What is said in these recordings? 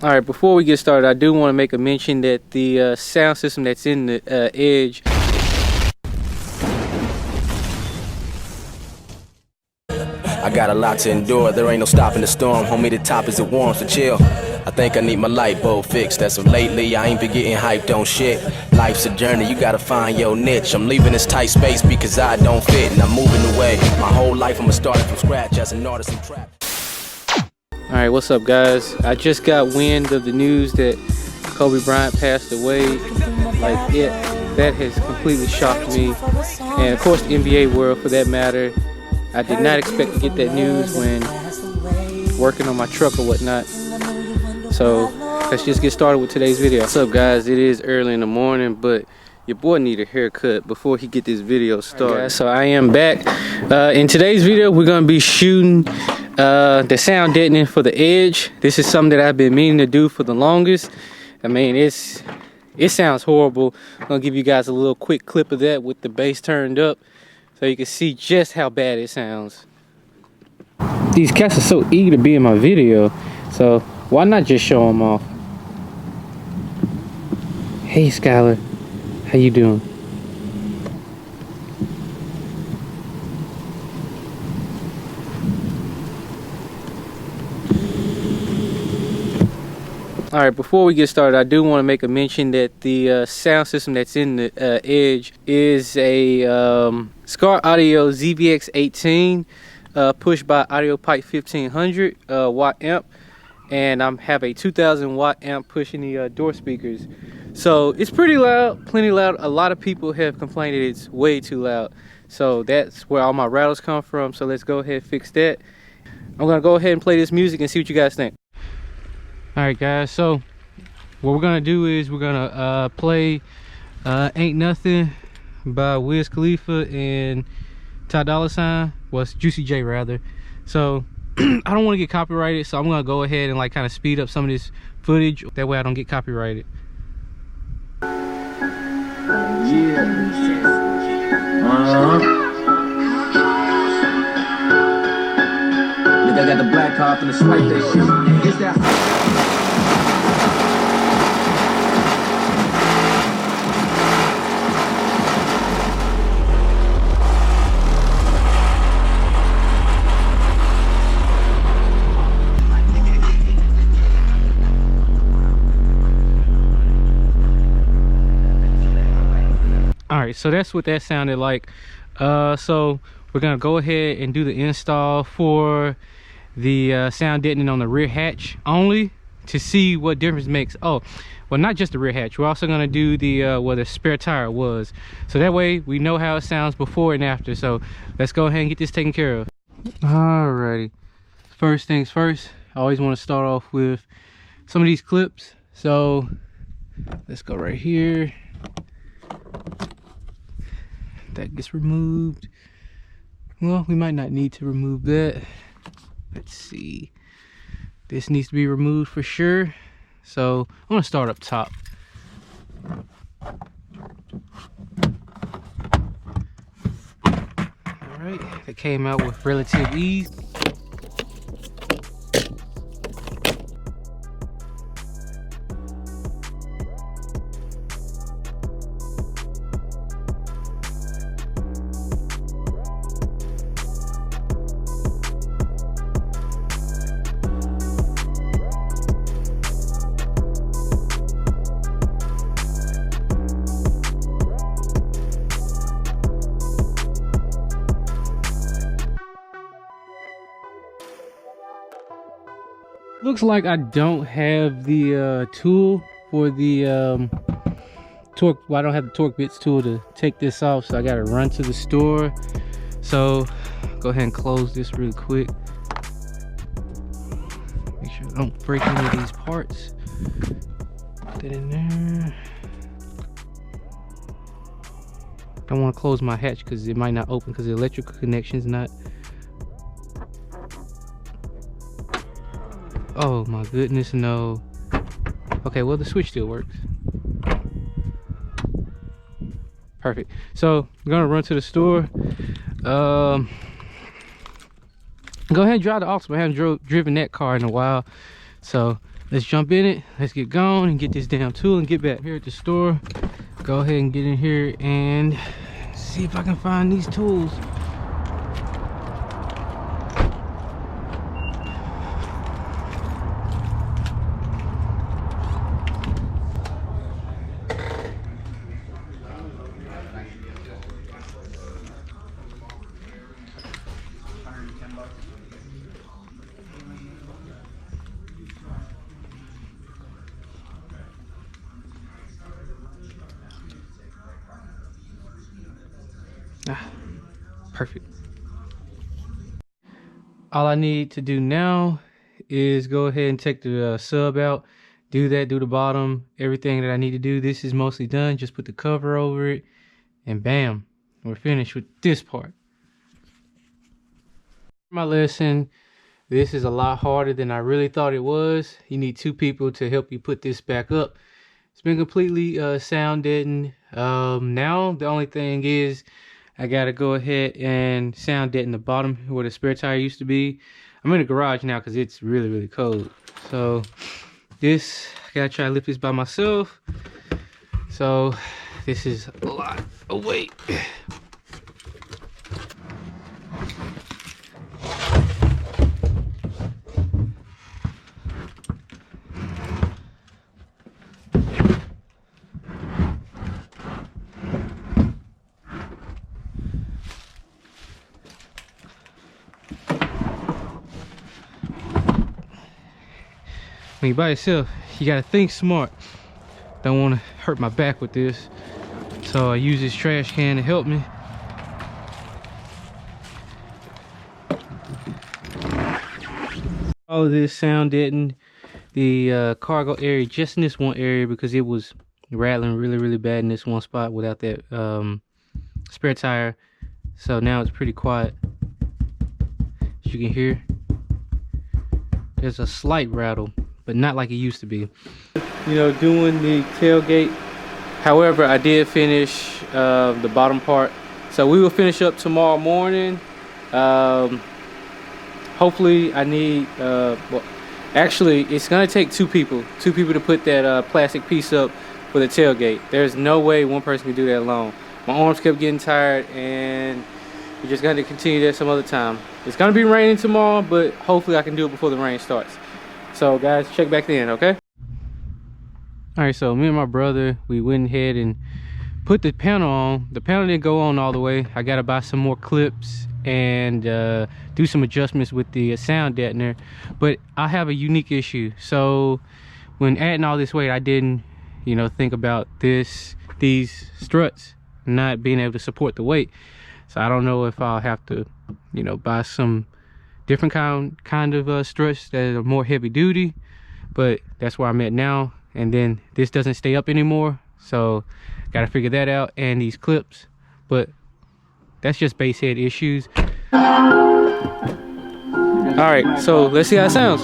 All right, before we get started, I do want to make a mention that the sound system that's in the Edge. I got a lot to endure, there ain't no stopping the storm. Homie, the top is it warm, so chill. I think I need my light bulb fixed. As of lately, I ain't been getting hyped on shit. Life's a journey, you gotta find your niche. I'm leaving this tight space because I don't fit, and I'm moving away. My whole life I'ma start from scratch as an artist and trap. All right, what's up, guys? I just got wind of the news that Kobe Bryant passed away. That has completely shocked me, and of course the NBA world for that matter. I did not expect to get that news when working on my truck or whatnot. So let's just get started with today's video. What's up, guys? It is early in the morning, but your boy need a haircut before he get this video started. Right, guys, so I am back. In today's video, we're gonna be shooting the sound deadening for the Edge. This is something that I've been meaning to do for the longest. I mean, it sounds horrible. I'm gonna give you guys a little quick clip of that with the bass turned up, so you can see just how bad it sounds. These cats are so eager to be in my video, so why not just show them off? Hey Skylar, how you doing? All right, before we get started, I do want to make a mention that the sound system that's in the Edge is a Scar Audio ZVX18 pushed by Audio Pipe 1500 watt amp, and I have a 2000 watt amp pushing the door speakers. So it's pretty loud, plenty loud. A lot of people have complained that it's way too loud. So that's where all my rattles come from. So let's go ahead and fix that. I'm gonna go ahead and play this music and see what you guys think. All right, guys, so what we're gonna do is we're gonna play Ain't Nothing by Wiz Khalifa and Ty Dolla $ign. Well, it's Juicy J rather. So I don't want to get copyrighted, so I'm gonna go ahead and like kind of speed up some of this footage, that way I don't get copyrighted. Yeah. Nigga got the black card from the swipe that shit. It's that. All right, so that's what that sounded like. So we're gonna go ahead and do the install for the sound deadening on the rear hatch only to see what difference it makes. Oh, well, not just the rear hatch, we're also gonna do the where the spare tire was, so that way we know how it sounds before and after. So let's go ahead and get this taken care of. Alrighty, first things first, I always want to start off with some of these clips. So let's go right here. That gets removed. Well, we might not need to remove that. Let's see, this needs to be removed for sure, so I'm gonna start up top. All right, that came out with relative ease. Looks like I don't have the tool for the torque. Well, I don't have the torque bits tool to take this off, so I gotta run to the store. So go ahead and close this really quick. Make sure I don't break any of these parts. Put that in there. Don't want to close my hatch because it might not open because the electrical connection is not. Oh my goodness, no. Okay, well the switch still works. Perfect. So I'm gonna run to the store. Go ahead and drive the Ultima. I haven't driven that car in a while, so let's jump in it. Let's get going and get this damn tool and get back here at the store. Go ahead and get in here and see if I can find these tools. Perfect. All I need to do now is go ahead and take the sub out, do the bottom, everything that I need to do. This is mostly done. Just put the cover over it and bam, we're finished with this part. My lesson, this is a lot harder than I really thought it was. You need 2 people to help you put this back up. It's been completely sound deadened. Now the only thing is I gotta go ahead and sound deaden the bottom where the spare tire used to be. I'm in the garage now because it's really cold. So this, I gotta try to lift this by myself. So this is a lot of weight. When you're by yourself, you gotta think smart. Don't want to hurt my back with this, so I use this trash can to help me. All of this sound deadened the cargo area just in this one area because it was rattling really bad in this one spot without that spare tire. So now it's pretty quiet. As you can hear, there's a slight rattle, but not like it used to be. You know, doing the tailgate. However, I did finish the bottom part. So we will finish up tomorrow morning. Hopefully I need, well, actually it's gonna take 2 people to put that plastic piece up for the tailgate. There's no way one person can do that alone. My arms kept getting tired and we're just gonna continue that some other time. It's gonna be raining tomorrow, but hopefully I can do it before the rain starts. So guys, check back then, okay? All right, so me and my brother, we went ahead and put the panel on. The panel didn't go on all the way. I gotta buy some more clips and do some adjustments with the sound deadener. But I have a unique issue. So when adding all this weight, I didn't, you know, think about these struts not being able to support the weight. So I don't know if I'll have to, you know, buy some different kind of struts that are more heavy duty, but that's where I'm at now. And then this doesn't stay up anymore, so gotta figure that out, and these clips. But that's just base head issues. All right, so let's see how it sounds.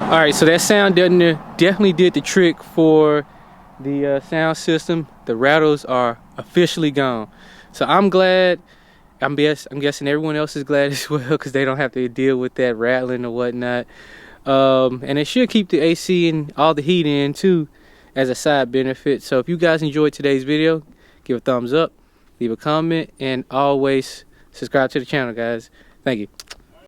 All right, so that sound deadener definitely did the trick for the sound system. The rattles are officially gone. So I'm glad. I'm guessing everyone else is glad as well because they don't have to deal with that rattling or whatnot. And it should keep the AC and all the heat in too as a side benefit. So if you guys enjoyed today's video, give a thumbs up, leave a comment, and always subscribe to the channel, guys. Thank you.